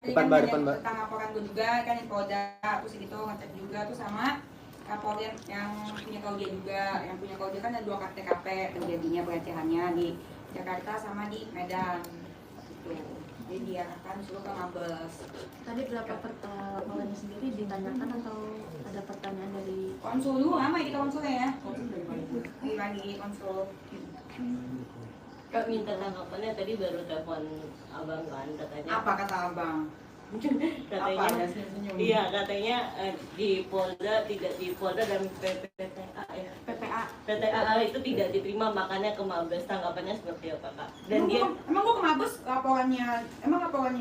Depan mbak. Tentang laporan gue juga kan yang Polda, terus gitu ngecek juga tuh sama laporan yang punya Kaudia juga. Yang punya Kaudia kan ada 2 TKP terjadinya pelecehannya di Jakarta sama di Medan gitu. Jadi dia akan suruh ke Mabes. Tadi berapa laporannya sendiri ditanyakan atau ada pertanyaan dari konsul dulu? Lama kita konsulnya ya. Lagi konsul. Kak minta tanggapannya, tadi baru telepon abang kan katanya. Apa kata abang? Katanya iya, katanya di Polda tidak, di Polda dan PPTA ya, PPA itu tidak diterima, makanya ke Mabes. Tanggapannya seperti apa Kak? Dan emang gua ke Mabes laporannya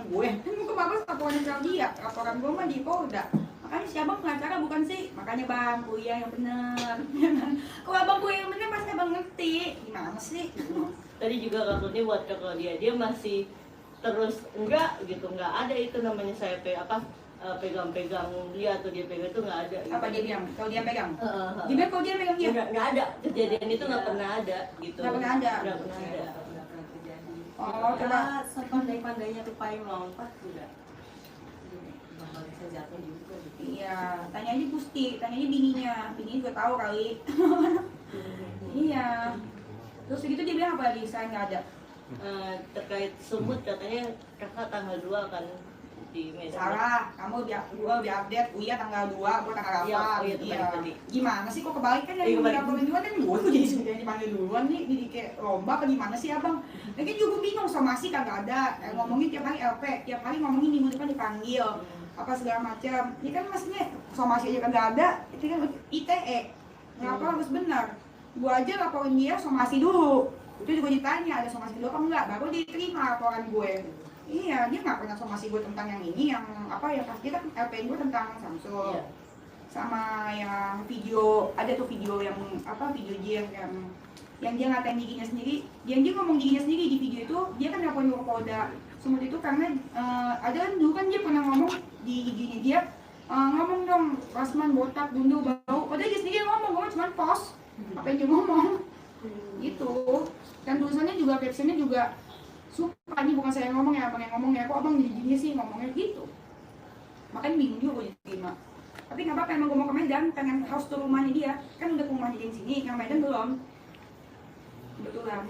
gue. Emang ke Mabes laporannya dia. Laporan gue mah di Polda. Makanya si abang pengacara bukan sih. Makanya bang, kuliah yang bener. Kalau abang kuliah yang bener pasti abang ngerti. Gimana sih? tadi juga Kak buat ke dia masih terus enggak gitu, enggak ada itu namanya saya pegang-pegang dia atau dia pegang itu enggak ada gitu. Apa dia bilang? Kalau dia pegang? Gimana kalau dia pegang dia? Enggak ada, kejadian itu enggak pernah ada gitu. Enggak pernah ada? Enggak pernah ada. Oh, coba sepandai-pandainya tuh payung lompat juga bakal bisa jatuh juga gitu. Iya, tanya aja Gusti, tanya aja bininya juga tahu kali. Iya. Terus begitu dia bilang apa lagi? Saya nggak ada. Terkait sumut katanya kakak tanggal 2 kan di Medan. Salah, kamu gua update Uya tanggal 2, gua tanggal apa? Iya. Gimana sih kok kebalik kan dari laporan duluan kan gua jadi sudah dipanggil duluan nih, jadi kayak lomba apa gimana sih abang? Lagi juga bingung, somasi kagak ada, ngomongin tiap hari LP, tiap hari ngomongin minggu depan dipanggil, apa segala macam. Ini kan maksudnya somasi aja kagak ada, itu kan ITE, ngapa harus benar? Gua aja laporin dia somasi dulu, itu juga ditanya ada somasi dulu apa enggak, baru diterima laporan gue. Iya, dia nggak pernah somasi gue tentang yang ini, yang apa ya, pasti kan LPN gue tentang Samsul. Iya. Sama yang video, ada tuh video yang apa, video dia yang dia ngatain giginya sendiri, dia ngomong giginya sendiri di video itu, dia kan laporin ke Polda semut itu karena ada kan dulu kan dia pernah ngomong di giginya dia, ngomong dong Rasman botak, gundul, bau, padahal dia sendiri ngomong cuma post, apa yang dia ngomong, gitu. Dan tulisannya juga, captionnya juga suka, ini bukan saya yang ngomong ya, abang yang ngomong ya, kok abang gini sih ngomongnya gitu. Makanya bingung juga gue diterima. Tapi nggak apa-apa, emang gue mau ke Medan, pengen harus ke rumahnya dia. Kan udah ke rumahnya dia di sini, yang Medan belum. Kebetulan.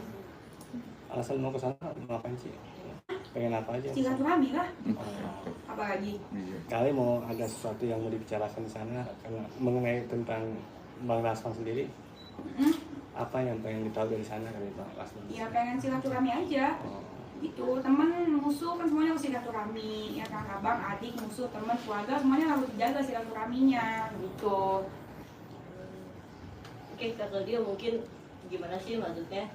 Alasan mau ke sana ngapain sih? Pengen apa aja? Silaturahmi lah. Apa lagi? Kali mau ada sesuatu yang mau dibicarakan di sana karena mengenai tentang Bang Rasman sendiri. Apa yang pengen ditahu dari sana dari Bang Rasman? Ya pengen silaturahmi aja. Gitu, teman, musuh kan semuanya harus silaturahmi, ya kan, abang, adik, musuh, teman, keluarga semuanya harus dijaga silaturahminya, gitu. Oke, Kak Claudia, mungkin gimana sih maksudnya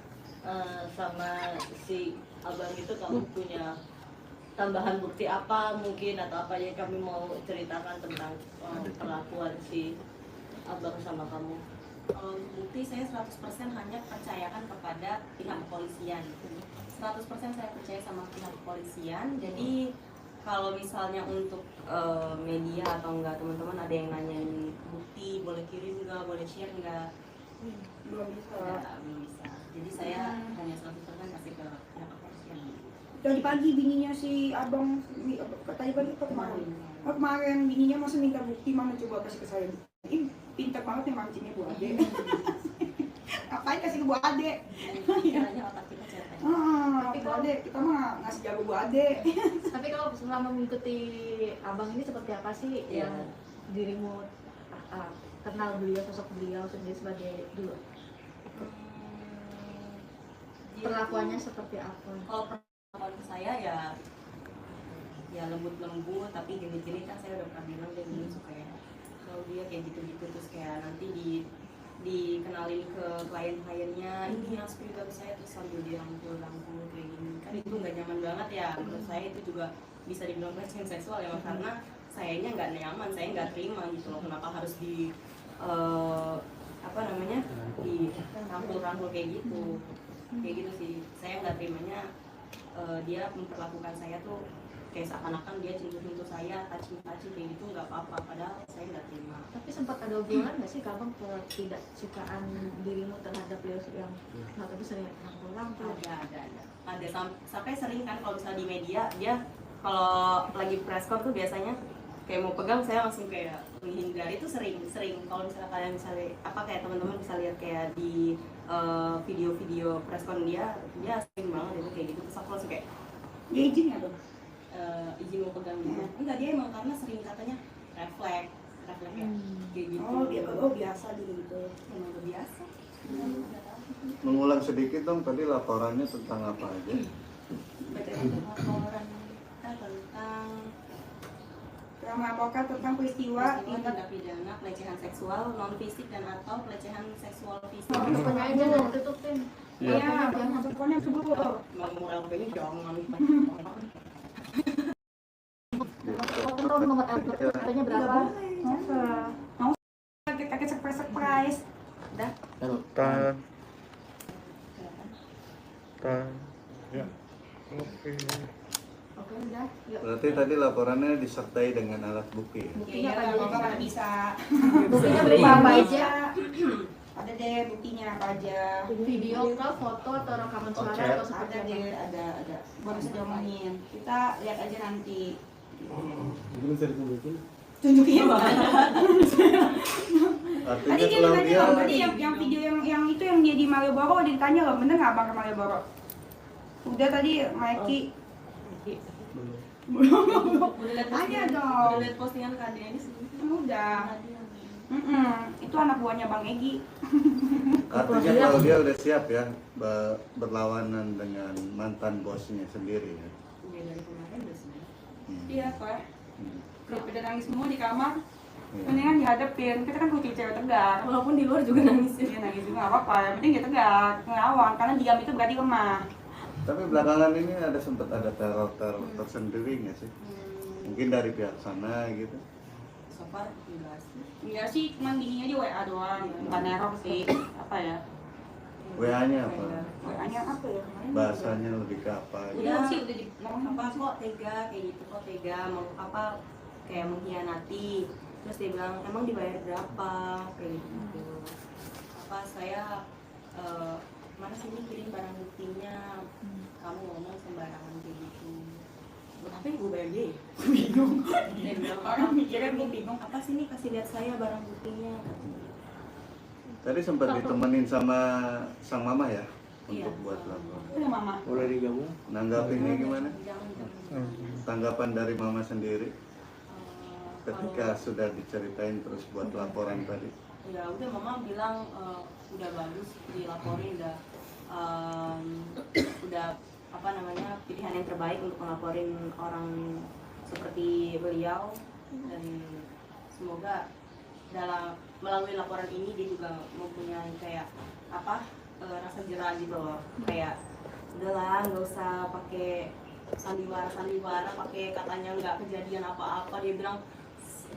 sama si abang itu, kamu punya tambahan bukti apa mungkin atau apa yang kami mau ceritakan tentang perlakuan si abang sama kamu? Kalau bukti saya 100% hanya percayakan kepada pihak kepolisian. 100% saya percaya sama pihak kepolisian. Jadi kalau misalnya untuk media atau enggak, teman-teman ada yang nanyain bukti, boleh kirim enggak, boleh share enggak? Belum bisa. Belum bisa. Jadi saya hanya 100% kasih ke pihak kepolisian. Tadi pagi bininya si abang, tadi pagi atau kemarin? Kemarin bininya masa minta bukti, mana coba kasih ke saya. Ini pintar banget nih mancingnya Bu Ade. Ngapain kasih ke Bu Ade? Kiranya otak kita cetek. Tapi Bu Ade, kita mah ngasih jago Bu Ade. Tapi kalau selama mengikuti abang ini seperti apa sih yang dirimu kenal beliau, sosok beliau sendiri sebagai dulu? Perlakuannya seperti apa? Kalau perlakuan ke saya ya lembut-lembut, tapi gini-gini kan saya udah pernah bilang dia dulu suka ya. Kalau dia kayak gitu-gitu terus kayak nanti dikenalin ke klien-kliennya, ini yang spiritual saya terus sambil dirangkul-rangkul kayak gini, kan itu nggak nyaman banget ya. Menurut saya itu juga bisa dibilang pelecehan seksual ya, karena sayanya nggak nyaman, saya nggak terima gitu loh. Kenapa harus di apa namanya, di rangkul-rangkul kayak gitu sih. Saya nggak terimanya dia memperlakukan saya tuh kayak seakan-akan dia cinta-cinta saya, touching kayak gitu, nggak apa-apa, padahal saya nggak terima. Tapi sempat ada obrolan nggak sih abang ketidaksukaan dirimu terhadap beliau yang nggak tahu sering rangkul? Ada sampai sering kan kalau misalnya di media dia kalau lagi press con tuh biasanya kayak mau pegang saya langsung kayak menghindar. Itu sering kalau misalnya kalian kayak teman-teman bisa lihat kayak di video-video press con dia sering banget itu kayak gitu. Terus aku langsung kayak Dia izin nggak tuh? izin mau pegang gitu. Enggak, dia emang karena sering katanya refleks ya kayak gitu. Oh biasa gitu. Emang udah biasa. Mengulang sedikit dong tadi laporannya tentang apa aja? Laporan kita tentang Melaporkan tentang peristiwa tindak pidana pelecehan seksual non fisik dan atau pelecehan seksual fisik. Tutupnya aja lah, tutupin. Iya, pokoknya sebelum Mau moral ini jangan Kamu tahu nomor RT-nya berapa? mau kita surprise. Udah. Tan. Ya. Oke. Oke, udah. Yuk. Berarti tadi laporannya disertai dengan alat bukti ya? Buktinya apa aja? Mana bisa? Buktinya berupa apa aja? Ada deh buktinya apa aja. Video kah, foto atau rekaman suara atau seperti Ada deh, apa? ada. Baru sudah omongin. Kita lihat aja nanti. Jadi bisa ditunjukin. Tunjukin. Artinya Tadi dia kalau ditanya dia loh, tadi yang video yang itu yang dia di Malioboro ditanya loh, bener nggak bang ke Malioboro? Udah tadi Mikey. Udah lihat Tanya postingan, dong. udah lihat postingan Kak Dea ini sebelumnya. Udah. Itu anak buahnya Bang Egi. artinya kalau dia udah siap ya berlawanan dengan mantan bosnya sendiri ya. Udah dari kemarin udah sih. Iya, Pak. Hmm. Daripada nangis semua di kamar, Iya. mendingan dihadapin. Kita kan kucing cewek tegar. Walaupun di luar juga nangis ya. Dia nangis juga nggak apa-apa, yang penting dia tegak, ngelawan. Karena diam itu berarti lemah. Tapi belakangan ini sempat ada teror tersendiri nggak sih? Mungkin dari pihak sana gitu. So far enggak sih. Enggak sih, cuman gini aja WA doang. Bukan neror sih. Apa ya? WA-nya apa? WA-nya apa ya? Kemarin Bahasanya lebih ke apa? gitu? Udah sih, udah di Apa kok tega kayak gitu, kok tega mau apa kayak mengkhianati. Terus dia bilang emang dibayar berapa kayak gitu. Apa saya mana sini kirim barang buktinya, kamu ngomong sembarangan kayak gitu. Buat apa ya gue bayar dia? bingung. Dia bilang Orang mikirnya gue bingung. apa sih nih, kasih lihat saya barang buktinya. Tadi sempat ditemenin sama sang mama ya Iya. untuk buat lapor. Udah mama. Boleh digabung? Nanggapinnya gimana? Jangan. Tanggapan dari mama sendiri ketika Kalau sudah diceritain terus buat laporan tadi. ya udah mama bilang udah bagus dilaporin, udah apa namanya pilihan yang terbaik untuk melaporin orang seperti beliau, dan semoga dalam melalui laporan ini dia juga mempunyai kayak apa rasa jerah gitu loh, kayak udahlah nggak usah pakai sandiwara pakai katanya nggak kejadian apa-apa. Dia bilang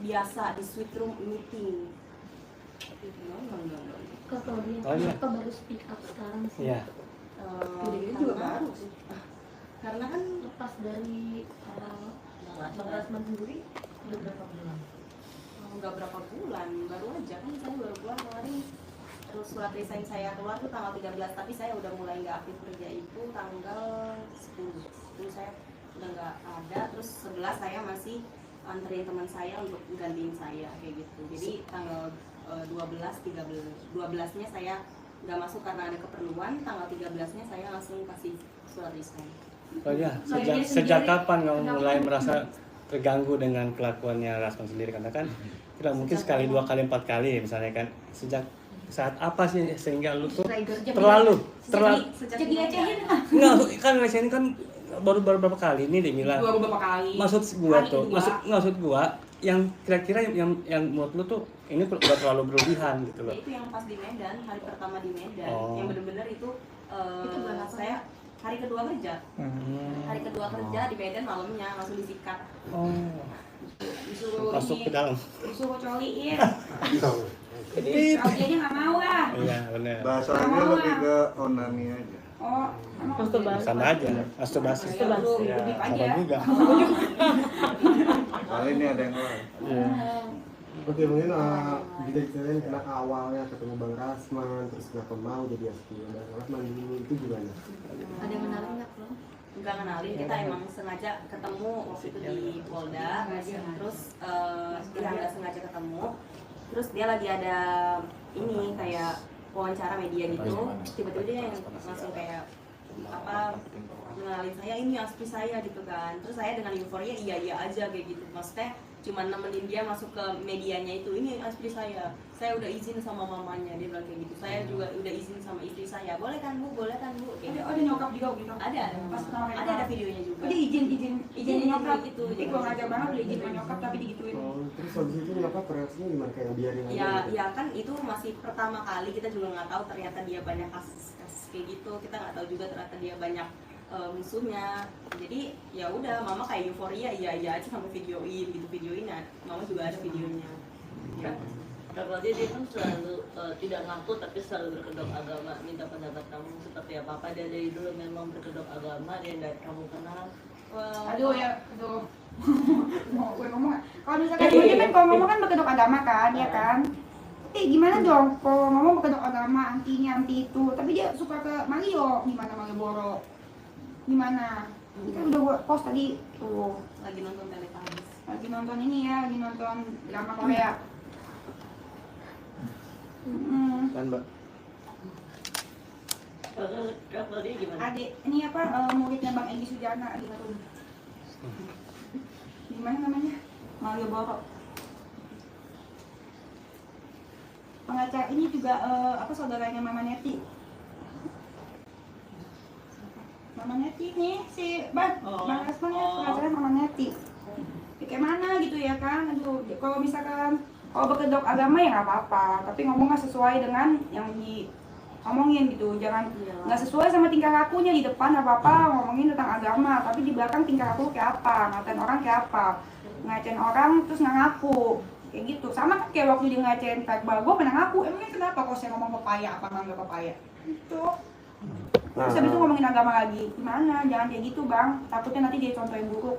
biasa di sweet room meeting. Enggak. Kalau dia Oh, iya. kenapa baru speak up sekarang sih? Iya. Ini juga baru sih. Karena kan Lepas dari Bang sendiri udah berapa bulan? nggak berapa bulan, baru aja kan saya baru keluar kemarin. Terus surat resign saya keluar tuh tanggal 13, tapi saya udah mulai nggak aktif kerja itu tanggal 10. Terus saya udah nggak ada, terus 11 saya masih anterin teman saya untuk gantiin saya kayak gitu. Jadi tanggal 12-nya saya nggak masuk karena ada keperluan, tanggal 13-nya saya langsung kasih surat resign. Oh ya, Soalnya sejak sendiri, kapan kamu kenapa? mulai merasa terganggu dengan kelakuannya Rasman sendiri? Karena kan tidak mungkin sekali, dua kali, 4 kali misalnya kan. Sejak saat apa sih sehingga lu tuh terlalu Sejak dilecehin lah. enggak kan ngecewain kan baru beberapa kali ini dia bilang. Baru beberapa kali. Maksud gua Kali tuh, kedua. maksud gua yang kira-kira yang menurut lu tuh ini udah terlalu berlebihan gitu Ya, loh. itu yang pas di Medan, hari pertama di Medan, Oh. yang bener-bener itu, Itu bulan apa? saya hari kedua kerja, hari kedua kerja di Medan malamnya langsung disikat, Oh, Disuruh masuk ke dalam. disuruh coliin. Tit. Audianya nggak mau lah. Iya, benar. Bahasanya lebih ke onani aja. Oh, emang Masturbasi. Sama aja, masturbasi. Masturbasi. Ya, Lebih sama aja. juga. Kali ini ada yang lain. Iya. Oke, mungkin bisa diceritain kenapa awalnya ketemu Bang Rasman, terus kenapa mau jadi asisten Bang Rasman dulu itu gimana? Ada yang menarik nggak, Bro? nggak kenalin, kita emang sengaja ketemu waktu itu di Polda, terus ya nggak sengaja ketemu, terus dia lagi ada ini kayak wawancara media gitu, tiba-tiba dia yang langsung kayak apa mengenalin saya, ini aspi saya gitu kan. Terus saya dengan euforia iya aja kayak gitu, maksudnya cuma nemenin dia masuk ke medianya itu, ini aspi saya udah izin sama mamanya, dia bilang kayak gitu, saya juga udah izin sama istri saya, boleh kan bu kayak gitu. Ada nyokap juga gitu. Ada Pas kenal mereka. ada videonya juga. Oh, dia izin nyokap itu Tapi gua ngajar banget udah izin sama nyokap tapi digituin. Oh, terus habis itu nyokap reaksinya gimana, kayak biarin aja? ya kan itu masih pertama kali, kita juga nggak tahu ternyata dia banyak kasus kayak gitu, kita nggak tahu juga ternyata dia banyak musuhnya. Jadi ya udah, mama kayak euforia iya aja sampai videoin ya, mama juga ada videonya ya. Kalau dia kan selalu tidak ngaku tapi selalu berkedok agama. Minta pendapat kamu seperti apa? Dia dari dulu memang berkedok agama, dia nggak kamu kenal. Aduh. Mau gue ngomong kalau misalkan dia kan kalau ngomong kan berkedok agama kan, ya kan? Gimana dong kalau ngomong berkedok agama, anti itu, tapi dia suka ke Mario, gimana Malioboro? Gimana? Ini kan udah gue post tadi tuh. Lagi nonton Teletubbies. Lagi nonton ini ya, lagi nonton drama Korea. Kan Mbak, Kalau dia gimana? Adik, ini apa muridnya Bang Egy Sujana di satu. Gimana namanya? Malioboro. Pengacara ini juga saudaranya Mama Neti. Mama Neti nih si Bang Asman ya, pengacara Mama Neti. Ya, kayak mana gitu ya kan? Aduh, kalau misalkan kalau berkedok agama ya nggak apa-apa, tapi ngomong nggak sesuai dengan yang diomongin gitu, jangan nggak sesuai sama tingkah lakunya. Di depan apa-apa ngomongin tentang agama, tapi di belakang tingkah laku kayak apa, ngatain orang kayak apa, ngatain orang terus nggak ngaku kayak gitu. Sama kan kayak waktu dia ngatain Kak Bago pernah ngaku, emangnya kenapa kalau saya ngomong papaya apa nggak papaya gitu. Terus habis itu ngomongin agama lagi, gimana? Jangan kayak gitu Bang, takutnya nanti dia contoh yang buruk.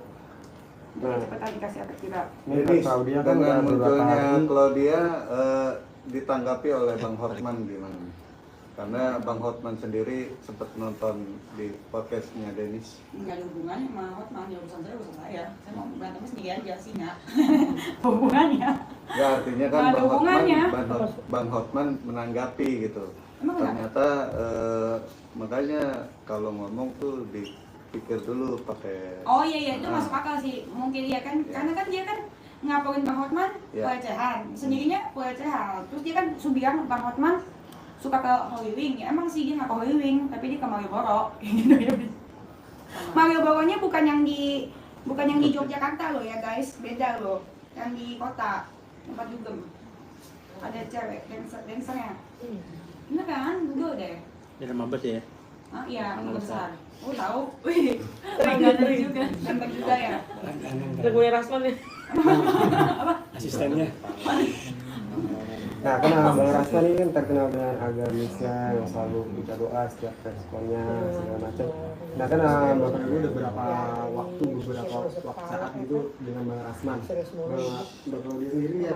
Cepetan dikasih efek tidak. Ini Claudia kan udah Dengan beberapa munculnya hari. Claudia ditanggapi oleh Bang Hotman gimana? Karena Bang Hotman sendiri sempat nonton di podcastnya Denis. Nggak ada hubungannya sama Hotman, ya urusan saya. Saya mau berantemnya sendiri aja sih nggak. Hubungannya? Ya artinya kan Nggak ada hubungannya. Bang Hotman menanggapi gitu. Emang kenapa? Ternyata makanya kalau ngomong tuh dipikir dulu pakai. Oh iya itu masuk akal sih, mungkin ya kan, karena kan dia kan ngapain Bang Hotman pelecehan, sendirinya pelecehan. Terus dia kan bilang Bang Hotman suka ke Holy Wing, ya emang sih dia nggak ke Holy Wing, tapi dia ke Malioboro, gitu ya. Malioboronya bukan yang di Yogyakarta loh ya guys, beda loh, yang di kota tempat dugem. Ada cewek dancernya, bener kan? Google deh. ini Mabes ya. Ah iya, Mangga Besar. Oh tahu, Ganteng juga. ganteng juga ya. Gue Rasman ya. Asistennya. Nah, kan Bang Rasman ini kan terkenal dengan agamisnya yang selalu minta doa setiap responnya segala macam. Nah, kan Bapak Ibu udah beberapa saat itu dengan Bang Rasman. Bapak Ibu sendiri ya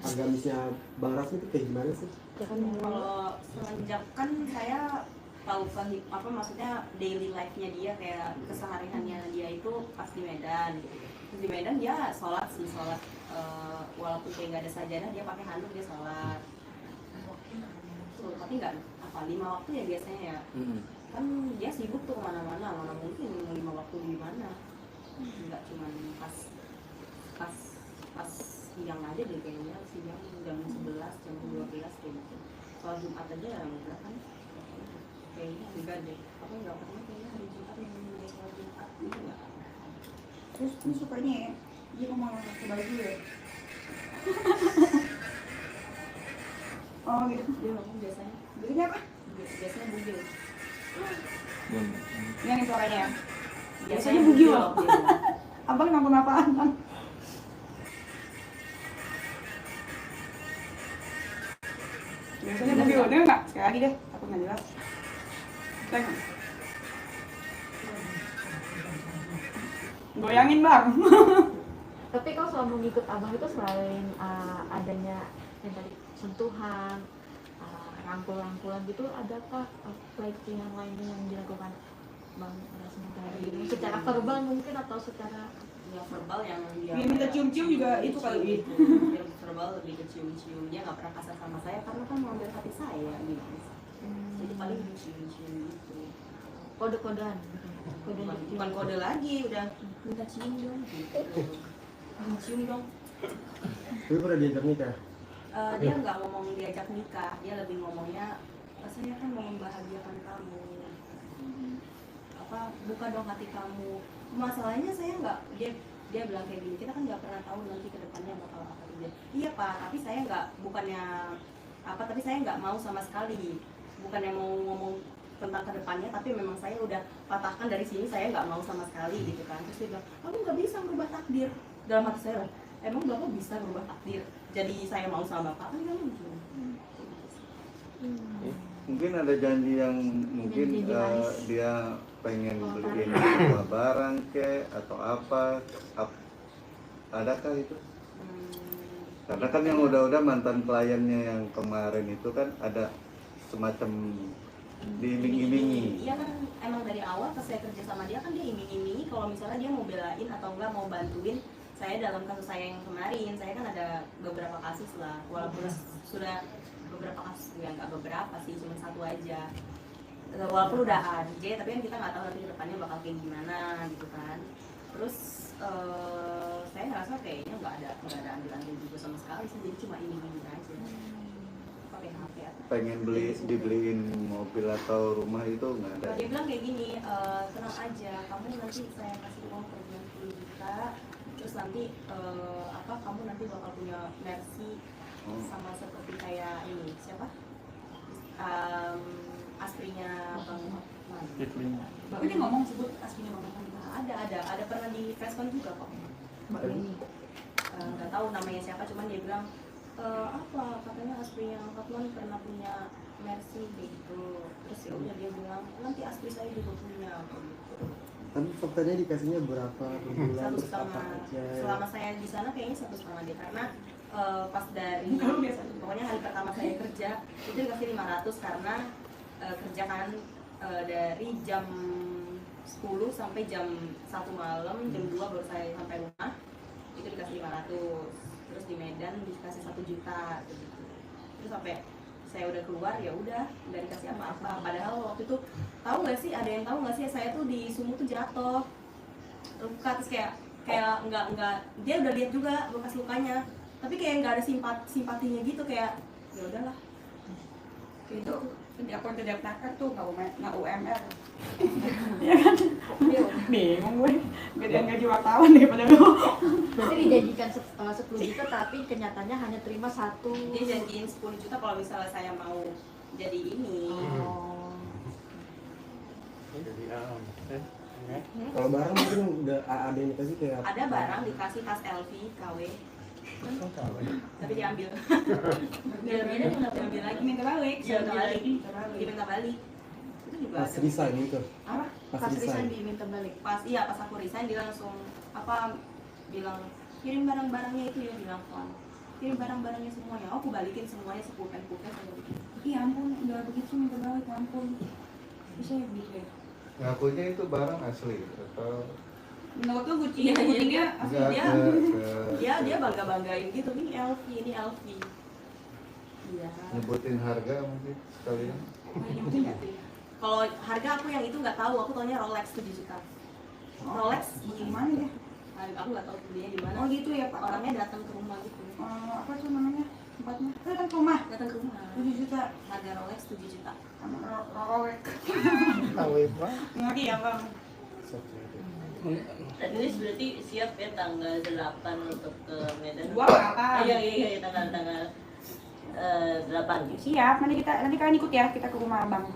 agamisnya Bang Rasman itu kayak gimana sih? Kalau semenjak kan saya tahu apa maksudnya daily life-nya dia, kayak kesehariannya dia itu pas di Medan. Terus di Medan dia sholat walaupun kayak nggak ada sajadah, dia pakai handuk, dia sholat. Tapi nggak apa 5 waktu ya biasanya ya. Kan dia sibuk tuh kemana-mana, mana mungkin 5 waktu di mana. Nggak cuma pas siang aja deh kayaknya, siang jam 11, jam 12 kayak gitu. Soal Jumat aja ya enggak kan? Kayaknya enggak deh. Apa enggak pernah kayaknya hari Jumat yang dia soal Jumat itu enggak. Terus ini sukanya ya, dia ngomong ke baju ya. Oh gitu. Dia ngomong biasanya. Belinya apa? Biasanya bugil. Yang suaranya ya? Biasanya bugil. dia. Abang nonton apaan bang? Biasanya bugil, dia enggak? Sekali lagi deh, takut nggak jelas. Tengok. Goyangin bang. Tapi kalau selama mengikut abang itu selain adanya yang tadi sentuhan, rangkul-rangkulan gitu, adakah pelecehan yang lainnya yang dilakukan? Bang Rasman tadi? Secara verbal mungkin atau secara Ya verbal yang Dia minta cium-cium juga itu kali. itu. Yang verbal lebih ke cium-cium, dia nggak pernah kasar sama saya karena kan mau ambil hati saya gitu. Jadi paling cium-cium gitu. kode-kodean? Bukan kode lagi, udah minta cium dong gitu. Cium dong. Tapi pernah diajak nikah? Dia nggak ngomong diajak nikah, dia lebih ngomongnya saya kan mau membahagiakan kamu, apa buka dong hati kamu. Masalahnya saya nggak, dia bilang kayak gini, kita kan nggak pernah tahu nanti kedepannya bakal apa dia. Iya Pak, tapi saya nggak, bukannya apa, tapi saya nggak mau sama sekali, bukannya mau ngomong tentang kedepannya, tapi memang saya udah patahkan dari sini, saya nggak mau sama sekali gitu kan. Terus dia bilang, kamu nggak bisa merubah takdir. Dalam hati saya, emang Bapak bisa merubah takdir? Jadi saya mau sama Bapak kan nggak mungkin. Mungkin ada janji yang mungkin Janji manis. dia pengen beliin sebuah barang ke atau apa, adakah itu? Karena kan yang udah-udah mantan kliennya yang kemarin itu kan ada semacam diiming-imingi. Iya kan, emang dari awal pas saya kerja sama dia kan dia iming-imingi kalau misalnya dia mau belain atau enggak mau bantuin saya dalam kasus saya yang kemarin. Saya kan ada beberapa kasus lah, walaupun sudah beberapa kasus, ya nggak beberapa sih, cuma satu aja. Walaupun udah AJ, tapi kan kita nggak tahu nanti kedepannya bakal kayak gimana gitu kan. Terus saya ngerasa kayaknya nggak ada ambil-ambil juga sama sekali sih, jadi cuma iming-iming aja. Pakai HP atau Pengen dibeliin mobil atau rumah itu nggak ada. dia bilang kayak gini, tenang aja, kamu nanti saya kasih uang per bulan 10 juta, terus nanti kamu nanti bakal punya Mercy sama seperti kayak ini siapa? Asprinya Bang Hotman. Tapi dia ngomong sebut aslinya Bang Hotman. Ada pernah di Freshcon juga kok. Mbak Leni. Nggak tahu namanya siapa, cuman dia bilang apa katanya Asprinya Hotman pernah punya Mercy gitu. Terus ya udah dia bilang nanti Aspri saya juga punya gitu. Kan faktanya dikasihnya berapa per bulan, 1,5. terus apa aja? Selama saya di sana kayaknya 1,5 deh, karena pas dari pokoknya hari pertama saya kerja itu dikasih 500 karena kerja kan dari jam 10 sampai jam 1 malam, jam 2 baru saya sampai rumah, itu dikasih 500. Terus di Medan dikasih 1 juta gitu. Terus sampai saya udah keluar ya udah nggak dikasih apa-apa. Padahal waktu itu tahu nggak sih, ada yang tahu nggak sih saya tuh di sumur tuh jatuh luka, terus kayak nggak dia udah lihat juga bekas lukanya, tapi kayak nggak ada simpatinya gitu, kayak ya udahlah kayak Itu gitu. aku udah daftar tuh nggak UMR. Ya kan? Bingung gue. Gedean gaji wartawan daripada lu. Berarti dijanjikan 10 juta tapi kenyataannya hanya terima 1. Dia janjiin 10 juta kalau misalnya saya mau jadi ini. Oh. Jadi Kalau barang mungkin udah ada yang dikasih kayak Ada barang dikasih tas LV KW, tapi diambil. Diambilnya udah diambil lagi, Minta balik. Iya, minta balik. Minta balik. Diminta balik. Itu juga pas ada. resign gitu. Apa? Pas Pas resign resign. diminta balik. Pas aku resign dia langsung bilang kirim barang-barangnya itu ya, bilang kirim barang-barangnya semuanya. Aku balikin semuanya sepulpen-pulpen saya balikin. Iya ampun, udah begitu minta balik, ya ampun. Bisa ya gitu ya. Ngakunya itu barang asli atau Menurut lu Iya, Gucci-nya asli enggak dia bangga-banggain gitu, ini LV. Iya. nyebutin harga mungkin sekalian. Nyebutin nggak sih? Kalau harga aku yang itu nggak tahu, aku taunya Rolex 7 juta. Rolex gimana ya? Aku nggak tahu belinya di mana. Oh gitu ya Pak. Orangnya datang ke rumah gitu. Apa tuh namanya? Tempatnya? Datang ke rumah. Datang ke rumah. 7 juta. Harga Rolex 7 juta. Sama Rolex. Ngeri ya Bang. Dan ini berarti siap ya tanggal 8 untuk ke Medan. Gua apa? Iya, tanggal 8. Siap, nanti kalian ikut ya, kita ke rumah Abang.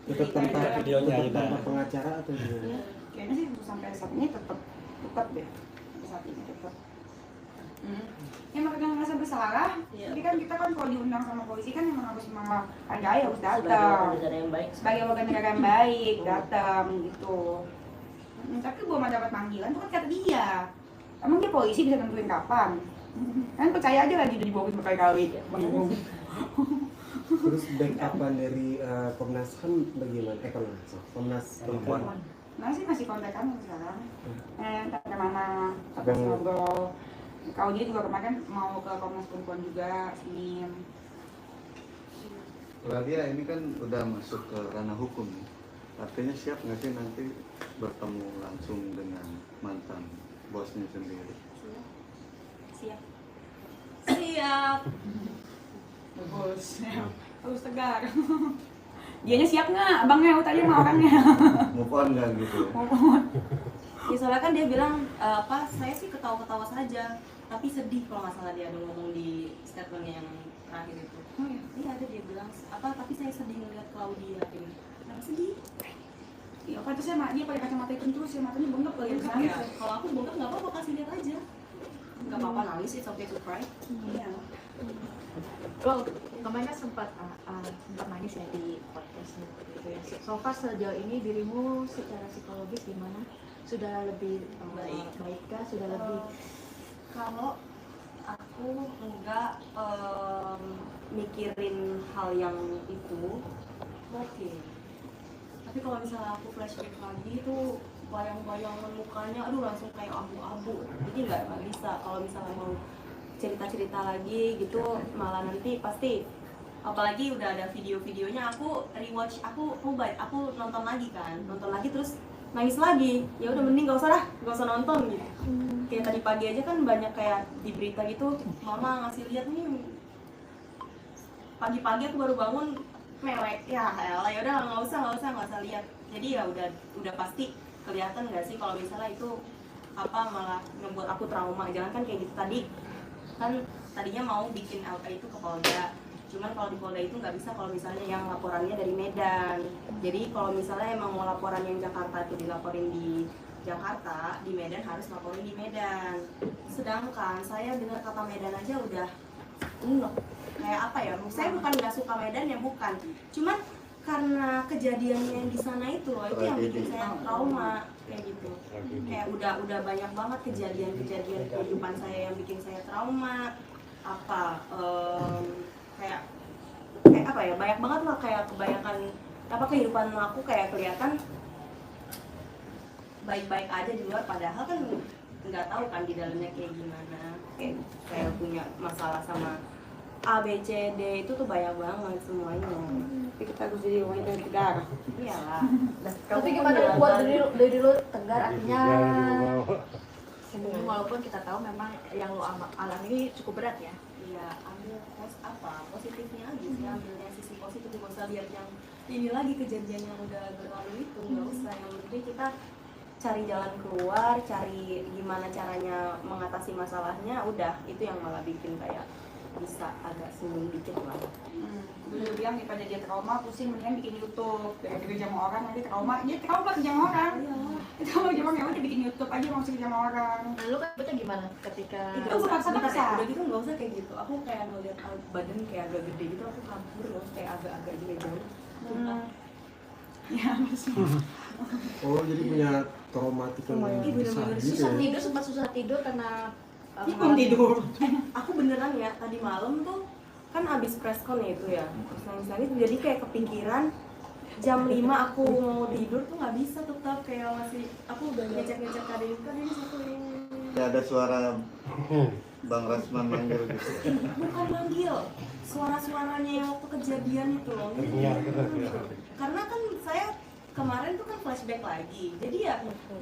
Tetap tanpa videonya aja, tanpa dah. pengacara atau gimana? Kayaknya sih sampai saat ini tetap deh. Sampai saat ini tetap. Ya makanya nggak sampai salah. Iya. Tapi kan kita kan kalau diundang sama polisi kan emang harus menghargai, harus Sebagai datang. warga negara yang baik. Sebagai warga negara yang baik datang gitu. Tapi belum ada dapat panggilan tuh kan kata dia. Emang dia polisi bisa tentuin kapan? Kan percaya aja lah dia dibawa berkali-kali. Bingung. Terus backupan dari Komnas HAM bagaimana? Komnas Perempuan. Masih kontekan sekarang. Tante Mama habis ngobrol. Kalau dia juga kemarin mau ke Komnas Perempuan juga Senin. Dia ini kan udah masuk ke ranah hukum nih. Artinya siap nggak sih nanti bertemu langsung dengan mantan bosnya sendiri? Siap. Siap. Bagus. Harus tegar. Dianya siap nggak? Abangnya tadi sama orangnya. Move on nggak gitu? Ya soalnya kan dia bilang apa saya sih ketawa-ketawa saja, tapi sedih kalau nggak salah dia ada ngomong di statementnya yang terakhir itu. Oh ya. Iya ada dia bilang apa tapi saya sedih melihat Claudia ini. Kenapa sedih? Iya, kan terus dia pakai kacamata hitam terus ya, matanya bengkak kali Bengkak ya. ya. Kalau aku bengkak nggak apa-apa kasih lihat aja. Nggak apa-apa nangis, it's okay to cry. Iya. Lo kemarin kan sempat nangis ya di podcastnya gitu ya. So far sejauh ini dirimu secara psikologis gimana? Sudah lebih baik kah? Sudah lebih Kalau aku enggak mikirin hal yang itu, oke. Tapi kalau misalnya aku flashback lagi itu bayang-bayangan mukanya, aduh langsung kayak abu-abu. Jadi nggak bisa. Kalau misalnya mau cerita-cerita lagi gitu, malah nanti pasti. Apalagi udah ada video-videonya, aku rewatch, aku nonton lagi kan, nonton lagi terus nangis lagi. Ya udah mending gak usah nonton gitu. Kayak tadi pagi aja kan banyak kayak di berita gitu, mama ngasih lihat nih pagi-pagi aku baru bangun melek ya udah nggak usah lihat. Jadi ya udah pasti kelihatan nggak sih kalau misalnya itu apa malah ngebuat aku trauma. Jangan kan kayak gitu tadi kan tadinya mau bikin LP itu ke Polda, cuman kalau di Polda itu nggak bisa kalau misalnya yang laporannya dari Medan. Jadi kalau misalnya emang mau laporan yang Jakarta itu dilaporin di Jakarta, di Medan harus laporin di Medan. Sedangkan saya dengar kata Medan aja udah kayak apa ya, saya bukan nggak suka Medan ya bukan, cuman karena kejadiannya yang di sana itu loh, itu yang bikin saya trauma kayak gitu. Kayak udah banyak banget kejadian kehidupan saya yang bikin saya trauma. Kayak apa ya, banyak banget lah kayak kebanyakan apa kehidupan aku kayak kelihatan baik-baik aja di luar, padahal kan nggak tahu kan di dalamnya kayak gimana. Kayak punya masalah sama A, B, C, D itu tuh banyak banget semuanya. Tapi kita harus jadi wanita yang tegar. Iyalah. tapi gimana buat diri lu tegar artinya Jangan walaupun kita tahu memang yang lu alami ini cukup berat ya. Iya, ambil positifnya aja sih, ambilnya sisi positif, nggak usah lihat yang ini lagi kejadian yang udah berlalu itu, nggak usah. Yang penting kita cari jalan keluar, cari gimana caranya mengatasi masalahnya, udah itu yang malah bikin kayak bisa agak senyum dikit lah. Dulu bilang daripada dia trauma, pusing mendingan bikin YouTube. Dari kerja sama orang nanti trauma, dia trauma kerja sama orang. Itu kalau kerja sama orang ya udah bikin YouTube aja, mau kerja sama orang. Nah, lu kan betulnya gimana ketika Itu paksa-paksa. Udah gitu nggak usah kayak gitu. Aku kayak ngeliat badan kayak agak gede gitu, aku kabur loh, kayak agak juga jauh. Ya maksudnya. Oh, jadi punya traumatik yang besar bener-bener gitu susah ya? tidur, sempat susah tidur karena Dia belum tidur. Aku beneran ya tadi malam tuh kan abis preskon ya itu ya, terus nangis jadi kayak kepikiran jam 5 aku mau tidur tuh nggak bisa, tetap kayak masih aku udah ngecek ada ini satu ini. Kayak ada suara Bang Rasman manggil gitu. Bukan manggil, suara-suaranya yang waktu kejadian itu loh. Karena kan saya kemarin tuh kan flashback lagi, jadi ya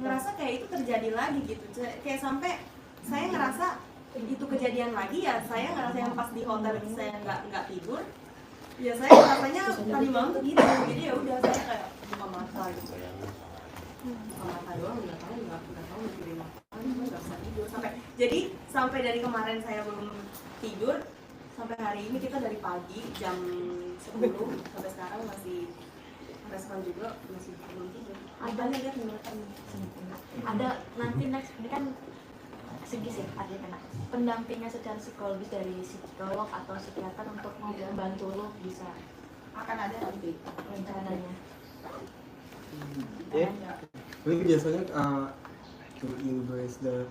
ngerasa kayak itu terjadi lagi gitu, kayak sampai saya ngerasa itu kejadian lagi ya, saya ngerasa yang pas di hotel itu saya nggak tidur, ya saya rasanya tadi malam tuh gitu, jadi ya udah saya kayak buka mata gitu ya, buka mata doang nggak tahu mikirin apa, nggak bisa tidur sampai dari kemarin saya belum tidur sampai hari ini, kita dari pagi jam 10 sampai sekarang masih respon juga masih belum tidur. Ada lihat ada nanti next ini kan psikis ya, artinya pendampingnya secara psikologis dari psikolog atau psikiater untuk membantu lo bisa Akan ada nanti. rencananya. Tapi biasanya to embrace the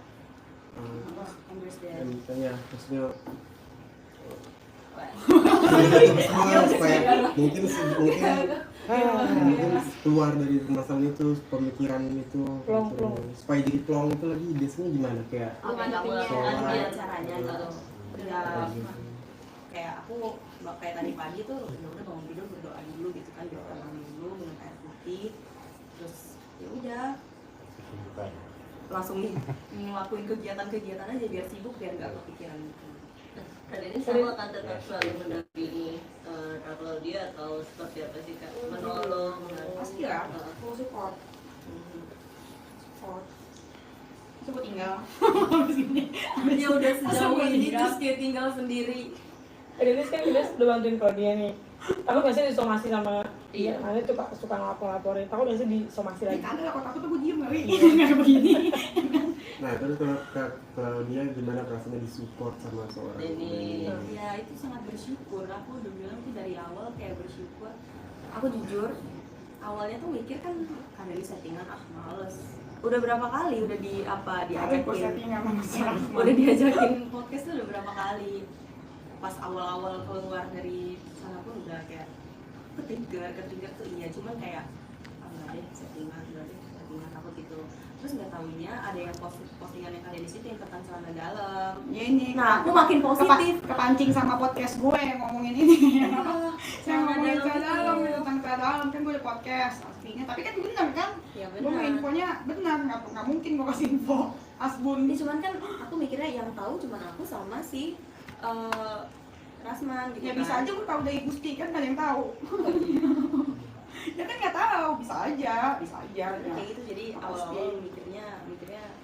Embrace the ya maksudnya supaya mungkin keluar dari permasalahan itu, pemikiran itu, Plong. supaya jadi plong itu lagi biasanya gimana kayak Ada caranya gitu. Ya kayak aku kayak tadi pagi tuh udah bangun tidur berdoa dulu gitu kan, berdoa dulu minum air putih, terus ya udah langsung ngelakuin kegiatan aja biar sibuk biar nggak kepikiran gitu. Dan ini sama kan tetap selalu mendampingi kalau dia atau seperti apa sih Kak? Menolong. Pasti lah, aku support. Support tinggal. Dia udah sejauh ini terus dia tinggal sendiri. Dennis kan udah bantuin Claudia nih. Aku biasanya disomasi sama dia, nanti tuh suka ngelaporin. Aku biasanya disomasi lagi. Ada lah, kok aku tuh diem kali, nggak begini. nah terus kalau dia gimana rasanya disupport sama seorang Ini Ya itu sangat bersyukur. Aku udah bilang tuh dari awal kayak bersyukur. Aku jujur awalnya tuh mikir kan karena ini settingan males. Udah berapa kali udah udah diajakin podcast tuh udah berapa kali. Pas awal-awal keluar dari sana pun udah kayak ketrigger tuh iya, cuman kayak enggak deh settingan takut gitu. Terus nggak tahunya ada yang postingan yang kalian di situ yang tentang celana dalam. Ya ini. Nah, aku makin positif. Kepancing sama podcast gue yang ngomongin ini. Saya ngomongin Celana dalam itu. tentang celana dalam kan gue ada podcast aslinya. Tapi kan benar kan? Ya Gue mau benar. infonya benar, nggak mungkin gue kasih info asbun. Ini cuman kan aku mikirnya yang tahu cuman aku sama si Rasman gitu. Ya kan. bisa aja gue tahu dari Gusti kan nggak ada yang tahu. Ya kan nggak tahu, bisa aja. Kayak gitu, jadi Makasih. awal-awal mikirnya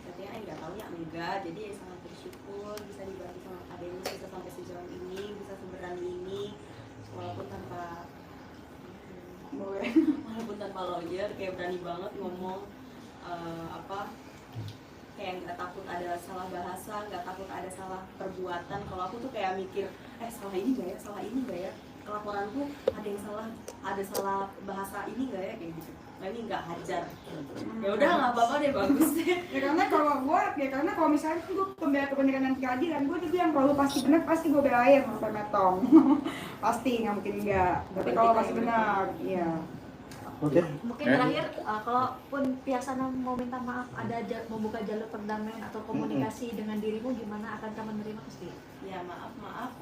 katanya nggak tahu ya enggak, jadi sangat bersyukur bisa dibantu sama Kak Denis, bisa sampai sejauh ini, bisa seberani ini walaupun tanpa lawyer, kayak berani banget ngomong kayak nggak takut ada salah bahasa, nggak takut ada salah perbuatan. Kalau aku tuh kayak mikir salah ini nggak ya kelaporanku ada salah bahasa ini nggak ya kayak gitu. Nah ini nggak hajar. Ya udah nggak apa-apa deh, bagus deh. Ya karena kalau misalnya kan gue pembela kebenaran dan keadilan, gue bilang kalau pasti benar pasti gue belain sampai metong. Pasti nggak mungkin enggak. Tapi kalau pasti benar, iya. Oke. Mungkin terakhir, kalaupun pihak sana mau minta maaf, membuka jalur perdamaian atau komunikasi dengan dirimu, gimana akan kamu menerima pasti? Ya maaf.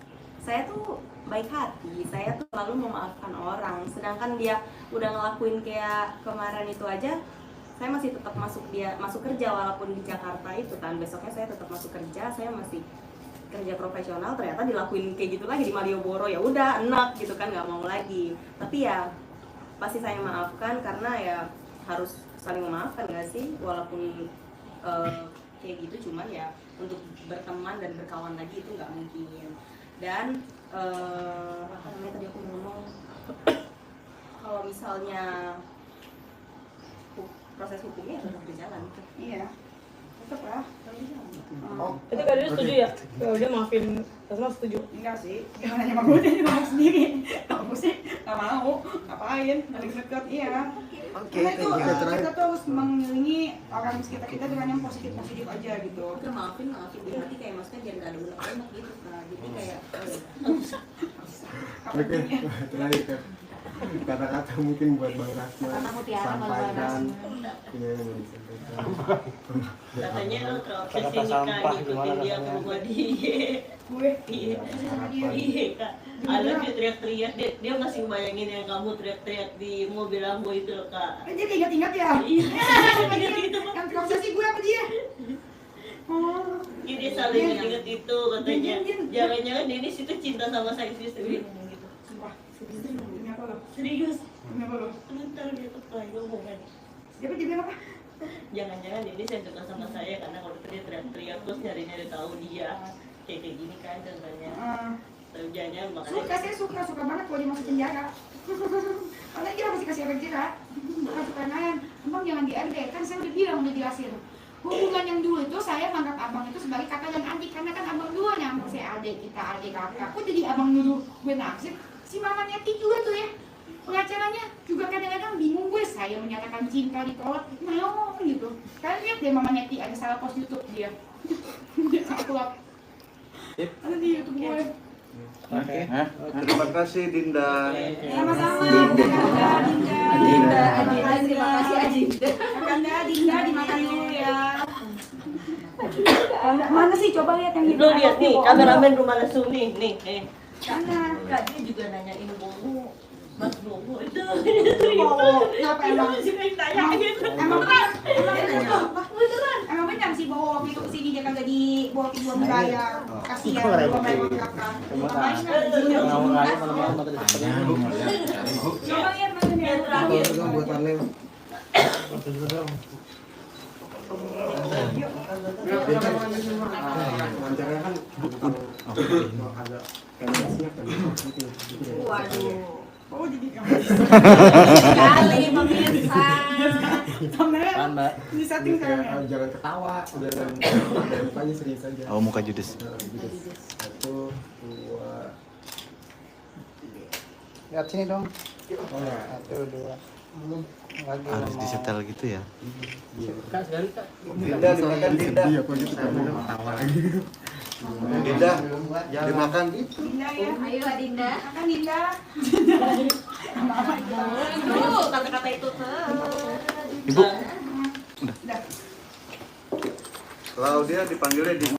Saya tuh baik hati, saya tuh selalu memaafkan orang. Sedangkan dia udah ngelakuin kayak kemarin itu aja, saya masih tetap masuk kerja walaupun di Jakarta itu kan. Besoknya saya tetap masuk kerja, saya masih kerja profesional. Ternyata dilakuin kayak gitu lagi di Malioboro, ya udah enak gitu kan, nggak mau lagi. Tapi ya pasti saya maafkan karena ya harus saling memaafkan nggak sih, walaupun kayak gitu. Cuman ya untuk berteman dan berkawan lagi itu nggak mungkin. Dan apa namanya tadi aku ngomong, kalau misalnya proses hukumnya tetap berjalan. Iya. Tetap lah. Itu Kak Denis setuju ya? Kalau dia maafin Rasman setuju? Enggak sih, jangan nanya sama gue, dia mau sendiri. Aku sih nggak mau, ngapain, deket-deket, iya. Karena itu kita tuh harus mengelilingi orang sekitar kita dengan yang positif aja gitu. Udah maafin di hati, kayak maksudnya biar nggak ada unek-unek gitu. Nah jadi kayak Oke, terakhir Kak. Kata-kata mungkin buat Bang Rasman. Kata mutiara kalau Bang sampaikan. Rasman. Iya, yang mau disampaikan. katanya lo terobsesi Kata-kata nikah sampah, ngikutin gimana dia ke rasanya? rumah dia. Gue Iya. sama dia. Iya Kak. Ada dia teriak-teriak, dia masih bayangin yang kamu teriak-teriak di mobil Lambo itu loh Kak. Jadi ingat-ingat ya. Iya. Yang terobsesi gue apa dia? Oh. Iya dia selalu inget-inget itu katanya. Dia. Jangan-jangan Denis itu cinta sama saya sendiri ngomong gitu. Sumpah. Demi apa lo? Serius. Demi apa lo? Ntar dia kepala ngomong kan. Dia bilang apa? Jangan-jangan Denis yang suka sama saya karena kalau dia teriak-teriak terus nyari-nyari tahu dia kayak gini kan contohnya. Tapi jangan makanya Saya suka banget kalau dia masuk penjara. Karena dia masih kasih efek jerak. Bukan pertanyaan, abang jangan di RD, kan saya udah jelasin. Hubungan yang dulu itu saya menganggap abang itu sebagai kakak dan adik, karena kan abang dua yang saya adik, kita adik kakak. Kok jadi abang dulu gue naksir? Si Mama Neti juga tuh ya, pengacaranya juga kadang-kadang bingung gue, saya menyatakan cinta ditolak, mau gitu. Kalian lihat deh Mama Neti ada salah post YouTube dia. Dia upload. Ada di YouTube gue. Oke. Terima kasih Dinda. Sama-sama. Adinda, terima kasih Adinda. Kakanda, Dinda dimakan dulu ya. Mana sih? Coba lihat yang Lu lihat nih, kameramen rumah langsung nih. Sana. Kak dia juga nanyain Bobo. Mas Bobo itu. Kenapa emang? Ditanyain. Emang benar sih bawa waktu itu kesini dia kagak dibawa ke dua bayar. Kasihan gua main kakak. Ngapain coba lihat mana yang terakhir. Buat Arnel. Wawancaranya kan ada kameranya kan. Waduh. Oh jadi Kali pemirsa. kamera disetting kamera. Jangan ketawa, jangan mukanya serius aja. Oh, muka judes. Judes. 1, 2. Lihat sini dong. Oh ya. 1, 2. Harus disetel gitu ya. Dinda dimakan Dinda. Iya, kok gitu kamera ketawa lagi. Dinda dimakan. Dinda ya. Ayo Adinda. Makan Dinda. Dulu kata-kata itu Ibu. Udah. Claudia dipanggilnya Dinda.